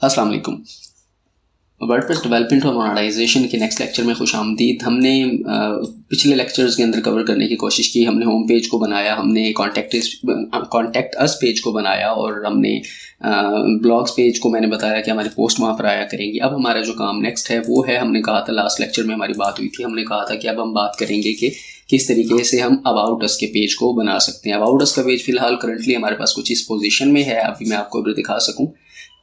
अस्सलाम वालेकुम। WordPress development और मोनेटाइजेशन के नेक्स्ट लेक्चर में खुशामदीद। हमने पिछले लेक्चर्स के अंदर कवर करने की कोशिश की। हमने होम पेज को बनाया, हमने कॉन्टैक्ट अस पेज को बनाया और हमने ब्लॉग्स पेज को मैंने बताया कि हमारी पोस्ट वहाँ पर आया करेंगी। अब हमारा जो काम नेक्स्ट है वो है, हमने कहा था लास्ट लेक्चर में हमारी बात हुई थी, हमने कहा था कि अब हम बात करेंगे कि किस तरीके से हम अबाउट अस के पेज को बना सकते हैं। अबाउट अस का पेज फिलहाल करंटली हमारे पास कुछ इस पोजीशन में है, अभी मैं आपको दिखा सकूँ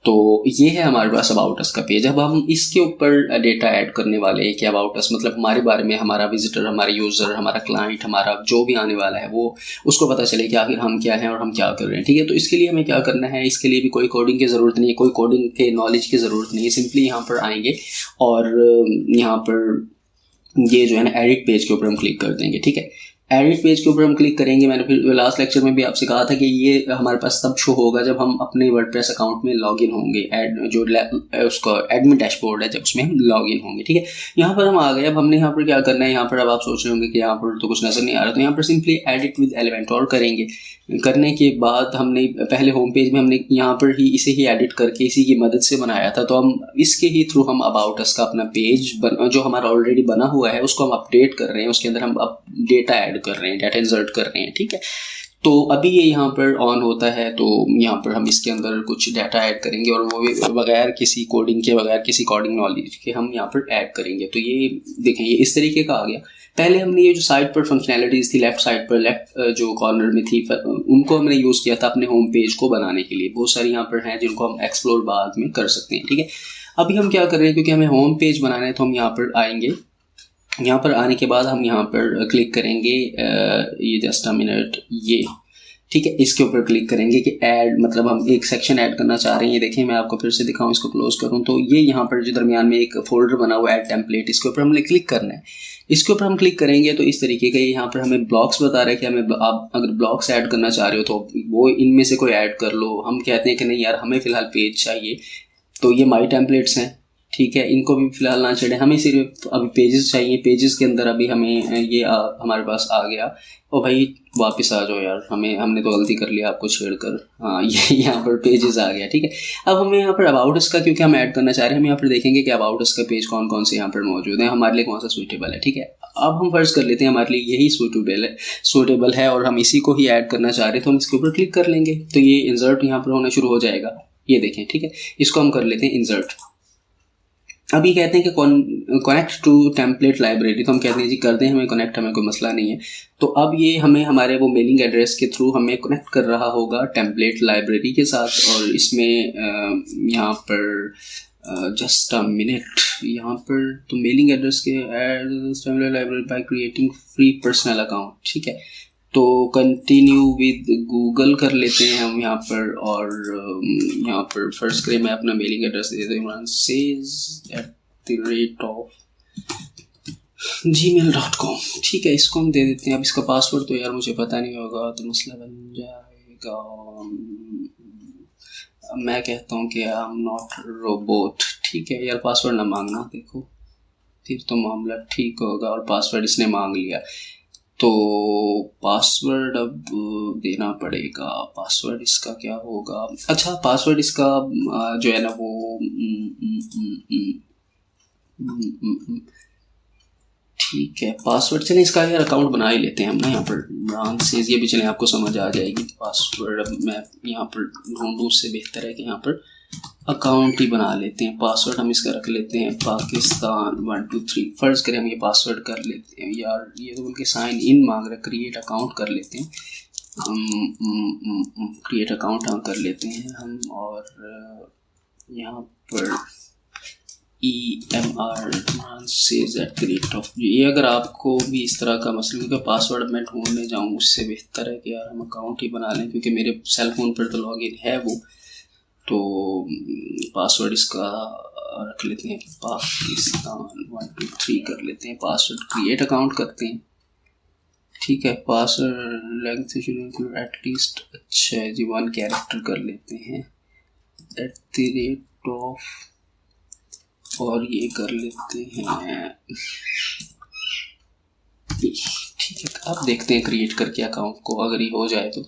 तो ये है हमारे पास अबाउट अस का पेज। अब हम इसके ऊपर डेटा ऐड करने वाले हैं कि अबाउट अस मतलब हमारे बारे में, हमारा विजिटर, हमारा यूज़र, हमारा क्लाइंट, हमारा जो भी आने वाला है वो उसको पता चले कि आखिर हम क्या हैं और हम क्या कर रहे हैं। ठीक है, तो इसके लिए हमें क्या करना है, इसके लिए भी कोई कोडिंग की ज़रूरत नहीं है, कोई कोडिंग के नॉलेज की ज़रूरत नहीं है। सिंपली यहाँ पर आएंगे और यहाँ पर ये जो है ना एडिट पेज के ऊपर हम क्लिक कर देंगे। ठीक है, एडिट पेज के ऊपर हम क्लिक करेंगे। मैंने फिर लास्ट लेक्चर में भी आपसे कहा था कि ये हमारे पास तब शो होगा जब हम अपने वर्डप्रेस अकाउंट में लॉगिन होंगे। उसका एडमिन डैशबोर्ड है, जब उसमें हम लॉगिन होंगे। ठीक है, यहाँ पर हम आ गए। अब हमने यहाँ पर क्या करना है, यहाँ पर अब आप सोच रहे होंगे कि यहाँ पर तो कुछ नजर नहीं आ रहा, तो यहाँ पर सिंपली एडिट विद एलिमेंटोर करेंगे। करने के बाद हमने पहले होम पेज में हमने यहाँ पर ही इसे ही एडिट करके इसी की मदद से बनाया था, तो हम इसके ही थ्रू हम अबाउट अस का अपना पेज जो हमारा ऑलरेडी बना हुआ है उसको हम अपडेट कर रहे हैं, उसके अंदर हम अब डेटा ऐड कर रहे हैं, डेटा इंसर्ट कर रहे हैं। ठीक है, तो अभी ये यहाँ पर ऑन होता है, तो यहाँ पर हम इसके अंदर कुछ डाटा ऐड करेंगे और वो भी बगैर किसी कोडिंग के, बगैर किसी कोडिंग नॉलेज के हम यहाँ पर ऐड करेंगे। तो ये देखें, ये इस तरीके का आ गया। पहले हमने ये जो साइड पर फंक्शनैलिटीज़ थी, लेफ्ट साइड पर, लेफ्ट जो कॉर्नर में थी, उनको हमने यूज़ किया था अपने होम पेज को बनाने के लिए। बहुत सारी यहाँ पर हैं जिनको हम एक्सप्लोर बाद में कर सकते हैं। ठीक है, अभी हम क्या कर रहे हैं, क्योंकि हमें होम पेज बनाना है तो हम यहाँ पर आएंगे। यहाँ पर आने के बाद हम यहाँ पर क्लिक करेंगे, ये जस्ट अ मिनट, ये ठीक है, इसके ऊपर क्लिक करेंगे कि ऐड, मतलब हम एक सेक्शन ऐड करना चाह रहे हैं। ये देखें, मैं आपको फिर से दिखाऊं, इसको क्लोज करूं तो ये यहाँ पर जो दरमियान में एक फोल्डर बना हुआ है ऐड टेम्पलेट, इसके ऊपर हमने क्लिक करना है। इसके ऊपर हम क्लिक करेंगे तो इस तरीके का यहाँ पर हमें ब्लॉक्स बता रहा है कि हमें, आप अगर ब्लॉक्स ऐड करना चाह रहे हो तो वो इनमें से कोई ऐड कर लो। हम कहते हैं कि नहीं यार, हमें फिलहाल पेज चाहिए, तो ये माई टेम्पलेट्स हैं। ठीक है, इनको भी फिलहाल ना चढ़े, हमें सिर्फ अभी पेजेस चाहिए। पेजेस के अंदर अभी हमें ये हमारे पास आ गया। ओ भाई वापस आ जाओ यार, हमने तो गलती कर लिया आपको छेड़कर। हाँ, ये यहाँ पर पेजेस आ गया। ठीक है, अब हमें यहाँ पर अबाउट अस का, क्योंकि हम ऐड करना चाह रहे हैं, हम यहाँ पर देखेंगे कि अबाउट अस का पेज कौन कौन से यहाँ पर मौजूद है, हमारे लिए कौन सा सूटेबल है। ठीक है, अब हम फर्ज कर लेते हैं हमारे लिए यही सूटेबल है और हम इसी को ही ऐड करना चाह रहे हैं, तो हम इसके ऊपर क्लिक कर लेंगे तो ये इंसर्ट यहाँ पर होना शुरू हो जाएगा। ये देखें, ठीक है, इसको हम कर लेते हैं इंसर्ट। अभी कहते हैं कि कनेक्ट टू टेम्पलेट लाइब्रेरी, तो हम कहते हैं जी कर दें, हमें कनेक्ट, हमें कोई मसला नहीं है। तो अब ये हमें हमारे वो मेलिंग एड्रेस के थ्रू हमें कनेक्ट कर रहा होगा टेम्पलेट लाइब्रेरी के साथ। और इसमें यहाँ पर जस्ट अ मिनट, यहाँ पर तो मेलिंग एड्रेस के template library by creating free personal account. ठीक है, तो कंटिन्यू विद गूगल कर लेते हैं हम यहाँ पर, और यहाँ पर फर्स्ट करें, मैं अपना मेलिंग एड्रेस दे देता हूँ, imansays@gmail.com। ठीक है, इसको हम दे देते हैं। अब इसका पासवर्ड तो यार मुझे पता नहीं होगा, तो मसला बन जाएगा। मैं कहता हूँ कि आई एम नॉट रोबोट। ठीक है यार, पासवर्ड ना मांगना, देखो फिर तो मामला ठीक होगा। और पासवर्ड इसने मांग लिया, तो पासवर्ड अब देना पड़ेगा। पासवर्ड इसका क्या होगा? अच्छा, पासवर्ड इसका जो है ना वो ठीक है, पासवर्ड चले इसका यार अकाउंट बना ही लेते हैं हम ना। यहाँ पर ब्रांचेस ये भी चले, आपको समझ आ जाएगी। पासवर्ड अब मैं यहाँ पर ढूंढूं, उससे बेहतर है कि यहाँ पर अकाउंट ही बना लेते हैं। पासवर्ड हम इसका रख लेते हैं पाकिस्तान 1 2 3। फर्ज करें हम ये पासवर्ड कर लेते हैं यार, ये तो उनके साइन इन मांग रहे, क्रिएट अकाउंट कर लेते हैं क्रिएट अकाउंट हम कर लेते हैं हम। और यहाँ पर EMR@, ये अगर आपको भी इस तरह का मसला, क्योंकि पासवर्ड मैं ढूंढने जाऊँ उससे बेहतर है कि यार हम अकाउंट ही बना लें, क्योंकि मेरे सेल फोन पर तो लॉगिन है वो। तो पासवर्ड इसका रख लेते हैं पाकिस्तान 1 2 3 कर लेते हैं। पासवर्ड क्रिएट अकाउंट करते हैं। ठीक है, पासवर्ड लेंथ एटलीस्ट, अच्छा है जी, 1 कैरेक्टर कर लेते हैं @ और ये कर लेते हैं। ठीक है, अब देखते हैं क्रिएट करके अकाउंट को, अगर ये हो जाए तो।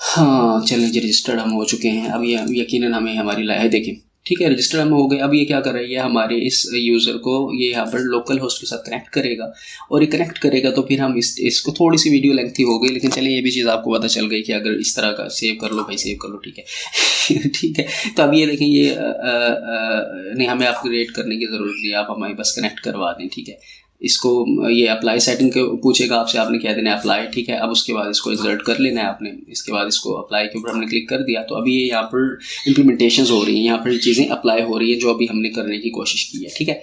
हाँ चलें जी, रजिस्टर्ड हम हो चुके हैं। अब ये यकीनन हमें हमारी लाइव देखें, ठीक है, रजिस्टर्ड हम हो गए। अब ये क्या कर रही है, हमारे इस यूज़र को ये यहाँ पर लोकल होस्ट के साथ कनेक्ट करेगा, और ये कनेक्ट करेगा तो फिर हम इसको थोड़ी सी वीडियो लेंथी हो गई, लेकिन चलिए ये भी चीज़ आपको पता चल गई कि अगर इस तरह का सेव कर लो भाई, सेव कर लो, ठीक है ठीक है। तो अब ये देखें, ये नहीं, हमें अपग्रेड करने की ज़रूरत नहीं है, आप हमारे पास कनेक्ट करवा दें, ठीक है। इसको ये अप्लाई सेटिंग के पूछेगा आपसे, आपने क्या देना है, अप्लाई, ठीक है। अब उसके बाद इसको इंसर्ट कर लेना है आपने, इसके बाद इसको अप्लाई के ऊपर हमने क्लिक कर दिया, तो अभी ये यहाँ पर इम्प्लीमेंटेशंस हो रही हैं, यहाँ पर चीज़ें अप्लाई हो रही हैं जो अभी हमने करने की कोशिश की है, ठीक है।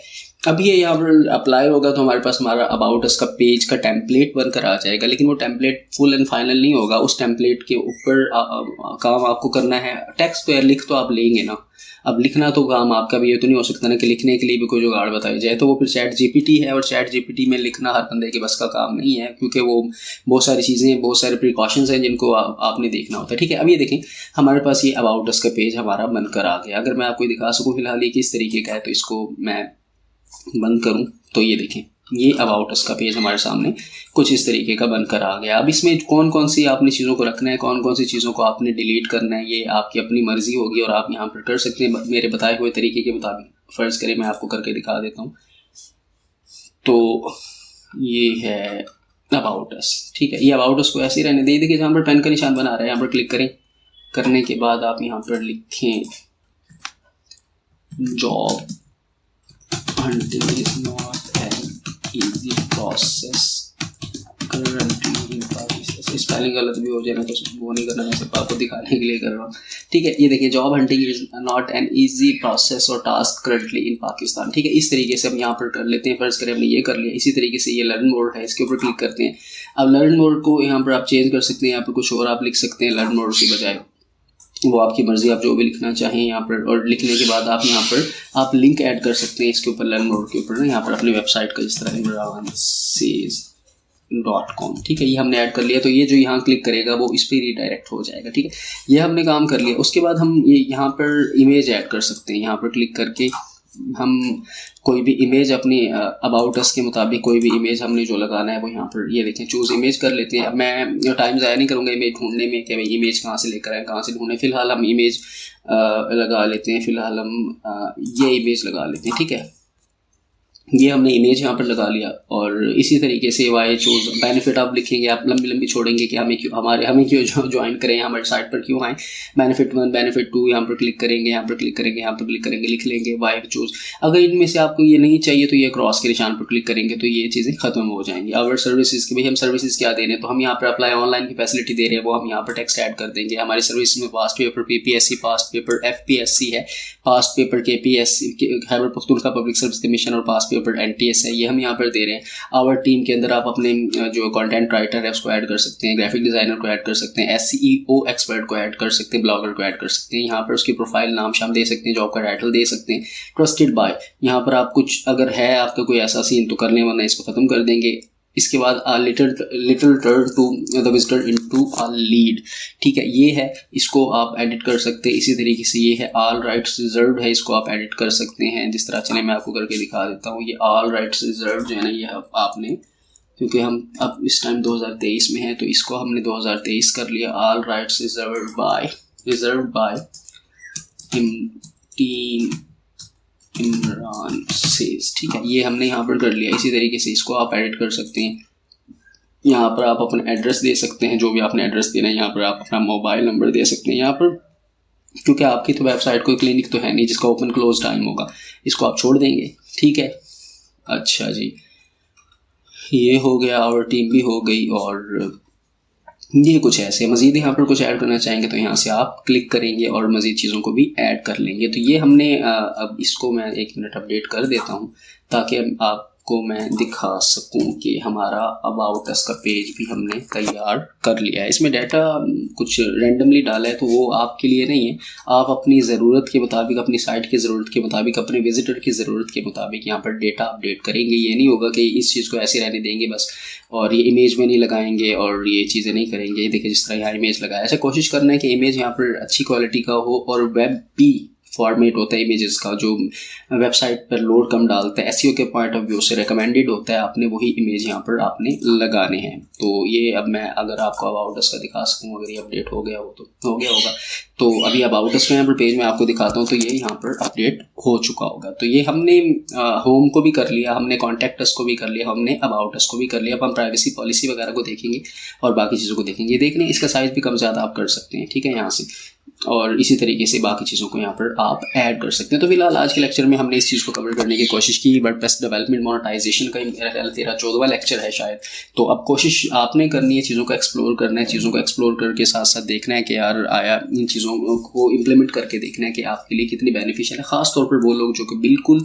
अब ये यहाँ पर अप्लाई होगा तो हमारे पास हमारा अबाउट अस का पेज का टेम्पलेट बनकर आ जाएगा, लेकिन वो टेम्पलेट फुल एंड फाइनल नहीं होगा। उस टेम्पलेट के ऊपर काम आपको करना है, टेक्स्ट पे लिख तो आप लेंगे ना, अब लिखना तो काम आपका भी, ये तो नहीं हो सकता ना कि लिखने के लिए भी कोई जुगाड़ बताई जाए, तो वो फिर चैट जीपीटी है, और चैट जीपीटी में लिखना हर बंदे के बस का काम नहीं है, क्योंकि वो बहुत सारी चीज़ें, बहुत सारे प्रिकॉशंस हैं जिनको आपने देखना होता है, ठीक है। अब ये देखें, हमारे पास ये अबाउट अस का पेज हमारा बनकर आ गया। अगर मैं आपको दिखा सकूँ फिलहाल ये किस तरीके का है, तो इसको मैं बंद करूं तो ये देखें, ये अबाउट अस का पेज हमारे सामने कुछ इस तरीके का बनकर आ गया। अब इसमें कौन कौन सी आपने चीज़ों को रखना है, कौन कौन सी चीज़ों को आपने डिलीट करना है, ये आपकी अपनी मर्जी होगी, और आप यहाँ पर कर सकते हैं मेरे बताए हुए तरीके के मुताबिक। फ़र्ज़ करें मैं आपको करके दिखा देता हूँ, तो ये है अबाउट अस, ठीक है। ये अबाउट अस को ऐसे ही रहने दे, देखिए जहाँ पर पेन का निशान बना रहा है, यहाँ पर क्लिक करें, करने के बाद आप यहाँ पर लिखें job hunting is not an easy process currently in Pakistan। Spelling गलत भी हो जाए ना तो वो नहीं करना, मैं सिर्फ आपको दिखाने के लिए कर रहा हूँ, ठीक है। ये देखिए, job hunting is not an easy process और टास्क करंटली इन पाकिस्तान, ठीक है। इस तरीके से हम यहाँ पर कर लेते हैं। फर्ज करें हमने ये कर लिया, इसी तरीके से ये लर्न मोड है, इसके ऊपर क्लिक करते हैं। अब लर्न मोड को यहाँ पर आप चेंज कर सकते हैं, यहाँ पर कुछ और आप लिख सकते हैं लर्न मोड की बजाय, वो आपकी मर्ज़ी, आप जो भी लिखना चाहें यहाँ पर। और लिखने के बाद आप यहाँ पर आप लिंक ऐड कर सकते हैं इसके ऊपर, लर्न मोड के ऊपर ना, यहाँ पर अपनी वेबसाइट का, जिस तरह imranseez.com, ठीक है। ये हमने ऐड कर लिया, तो ये जो यहाँ क्लिक करेगा वो इस पर रीडायरेक्ट हो जाएगा, ठीक है। ये हमने काम कर लिया। उसके बाद हम ये यहाँ पर इमेज ऐड कर सकते हैं, यहाँ पर क्लिक करके हम कोई भी इमेज अपनी अबाउट अस के मुताबिक कोई भी इमेज हमने जो लगाना है वो यहाँ पर, ये देखें, चूज़ इमेज कर लेते हैं। अब मैं टाइम ज़ाया नहीं करूँगा इमेज ढूंढने में कि भाई इमेज कहाँ से लेकर आए, कहाँ से ढूंढें। फ़िलहाल हम इमेज लगा लेते हैं, फ़िलहाल हम ये इमेज लगा लेते हैं, ठीक है। ये हमने इमेज यहाँ पर लगा लिया, और इसी तरीके से वाई चूज बेनिफिट आप लिखेंगे, आप लंबी लंबी छोड़ेंगे कि हमें क्यों ज्वाइन करें, हमारे साइट पर क्यों आए। बेनिफिट 1 बेनिफिट 2 यहाँ पर क्लिक करेंगे, यहाँ पर क्लिक करेंगे, यहाँ पर क्लिक करेंगे, लिख लेंगे वाई चूज। अगर इनमें से आपको ये नहीं चाहिए तो ये क्रॉस के निशान पर क्लिक करेंगे, तो ये चीज़ें खत्म हो जाएंगी। अवर सर्विसेज के भाई हम सर्विसेज क्या दे रहे हैं, तो हम यहाँ पर अप्लाई ऑनलाइन की फैसिलिटी दे रहे हैं, वो हम यहाँ पर टेक्स्ट ऐड कर देंगे। हमारी सर्विस में past paper PPSC, past paper FPSC है, past paper KPSC Khyber Pakhtunkhwa public service commission, और पास्ट पेपर NTS है, ये हम यहाँ पर दे रहे हैं। आवर टीम के अंदर आप अपने जो कंटेंट राइटर है उसको ऐड कर सकते हैं, ग्राफिक डिज़ाइनर को ऐड कर सकते हैं, SEO एक्सपर्ट को ऐड कर सकते हैं, ब्लॉगर को ऐड कर सकते हैं। यहाँ पर उसकी प्रोफाइल नाम शाम दे सकते हैं, जॉब का टाइटल दे सकते हैं, ट्रस्टेड बाय। यहाँ पर आप कुछ अगर है आपका कोई ऐसा सीन तो करने, वरना इसको ख़त्म कर देंगे। इसके बाद little turn to the visitor into a lead, ठीक है, ये है, इसको आप एडिट कर सकते हैं। इसी तरीके से ये है ऑल राइट्स रिजर्व्ड है, इसको आप एडिट कर सकते हैं जिस तरह। चले मैं आपको करके दिखा देता हूँ। ये ऑल राइट्स रिजर्व्ड जो है ना, ये आपने, क्योंकि हम अब इस टाइम 2023 में है तो इसको हमने 2023 कर लिया। All rights reserved by Imran says, ठीक है, ये हमने यहाँ पर कर लिया। इसी तरीके से इसको आप एडिट कर सकते हैं। यहाँ पर आप अपना एड्रेस दे सकते हैं, जो भी आपने एड्रेस देना है। यहाँ पर आप अपना मोबाइल नंबर दे सकते हैं। यहाँ पर क्योंकि आपकी तो वेबसाइट कोई क्लिनिक तो है नहीं जिसका ओपन क्लोज टाइम होगा, इसको आप छोड़ देंगे, ठीक है। अच्छा जी, ये हो गया, और टीम भी हो गई, और ये कुछ ऐसे मज़ीद यहाँ पर कुछ ऐड करना चाहेंगे तो यहाँ से आप क्लिक करेंगे और मज़ीद चीज़ों को भी ऐड कर लेंगे। तो ये हमने अब इसको मैं 1 मिनट अपडेट कर देता हूँ ताकि आपको मैं दिखा सकूँ कि हमारा अबाउट अस का पेज भी हमने तैयार कर लिया है। इसमें डाटा कुछ रैंडमली डाला है तो वो आपके लिए नहीं है, आप अपनी ज़रूरत के मुताबिक, अपनी साइट की ज़रूरत के मुताबिक, अपने विजिटर की ज़रूरत के मुताबिक यहाँ पर डेटा अपडेट करेंगे। ये नहीं होगा कि इस चीज़ को ऐसे रहने देंगे बस, और ये इमेज में नहीं लगाएंगे और ये चीज़ें नहीं करेंगे। देखिए जिस तरह यहाँ इमेज लगाया, ऐसा कोशिश करना है कि इमेज यहाँ पर अच्छी क्वालिटी का हो और वेब भी फॉर्मेट होता है इमेजेस का, जो वेबसाइट पर लोड कम डालता है, एसईओ के पॉइंट ऑफ व्यू से रिकमेंडेड होता है, आपने वही इमेज यहाँ पर आपने लगाने हैं। तो ये अब मैं अगर आपको अबाउट अस का दिखा सकूँ, अगर ये अपडेट हो गया हो तो हो गया होगा। तो अभी अबाउट अस का यहाँ पर पेज में आपको दिखाता हूँ, तो ये यहाँ पर अपडेट हो चुका होगा। तो ये हमने होम को भी कर लिया, हमने कॉन्टैक्ट अस को भी कर लिया, हमने अबाउट अस को भी कर लिया। अब हम प्राइवेसी पॉलिसी वगैरह को देखेंगे और बाकी चीज़ों को देखेंगे। देखने इसका साइज़ भी कम ज़्यादा आप कर सकते हैं, ठीक है, यहाँ से, और इसी तरीके से बाकी चीज़ों को यहाँ पर आप ऐड कर सकते हैं। तो फिलहाल आज के लेक्चर में हमने इस चीज़ को कवर करने की कोशिश की। वर्डप्रेस डेवलपमेंट मोनेटाइजेशन का 13-14वां लेक्चर है शायद। तो अब कोशिश आपने करनी है, चीज़ों को एक्सप्लोर करना है, चीज़ों को एक्सप्लोर करके साथ साथ देखना है कि यार आया इन चीज़ों को इम्प्लीमेंट करके देखना है कि आपके लिए कितनी बेनिफिशियल है। ख़ास तौर पर वो लोग जो कि बिल्कुल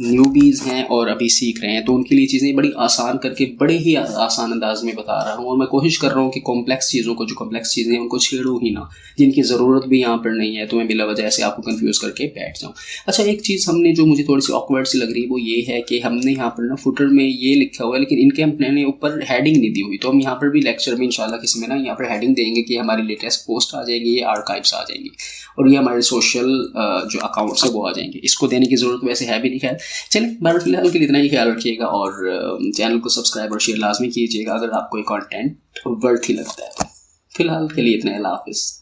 न्यूबीज़ हैं और अभी सीख रहे हैं, तो उनके लिए चीज़ें बड़ी आसान करके बड़े ही आसान अंदाज में बता रहा हूँ। और मैं कोशिश कर रहा हूँ कि कॉम्प्लेक्स चीज़ों को, जो कॉम्प्लेक्स चीज़ें हैं उनको छेड़ूँ ही ना, जिनकी ज़रूरत भी यहाँ पर नहीं है, तो मैं बिला वजह से आपको कंफ्यूज करके बैठ जाऊँ। अच्छा, एक चीज़ हमने जो मुझे थोड़ी सी ऑकवर्ड सी लग रही है वो ये है कि हमने यहाँ पर ना फुटर में ये लिखा हुआ है, लेकिन इनके हमने ऊपर हेडिंग नहीं दी हुई। तो हम यहाँ पर भी लेक्चर में इंशाल्लाह किसी में ना यहाँ पर हेडिंग देंगे कि हमारी लेटेस्ट पोस्ट आ जाएगी, ये आर्काइव्स आ जाएंगी और ये हमारे सोशल जो अकाउंट्स है वो आ जाएंगे। इसको देने की ज़रूरत वैसे है भी नहीं। खैर चलें, बार फिलहाल के लिए इतना ही ख्याल रखिएगा और चैनल को सब्सक्राइब और शेयर लाजमी कीजिएगा अगर आपको ये कंटेंट वर्थ ही लगता है। फिलहाल के लिए इतना ही, अल्लाह हाफिज़।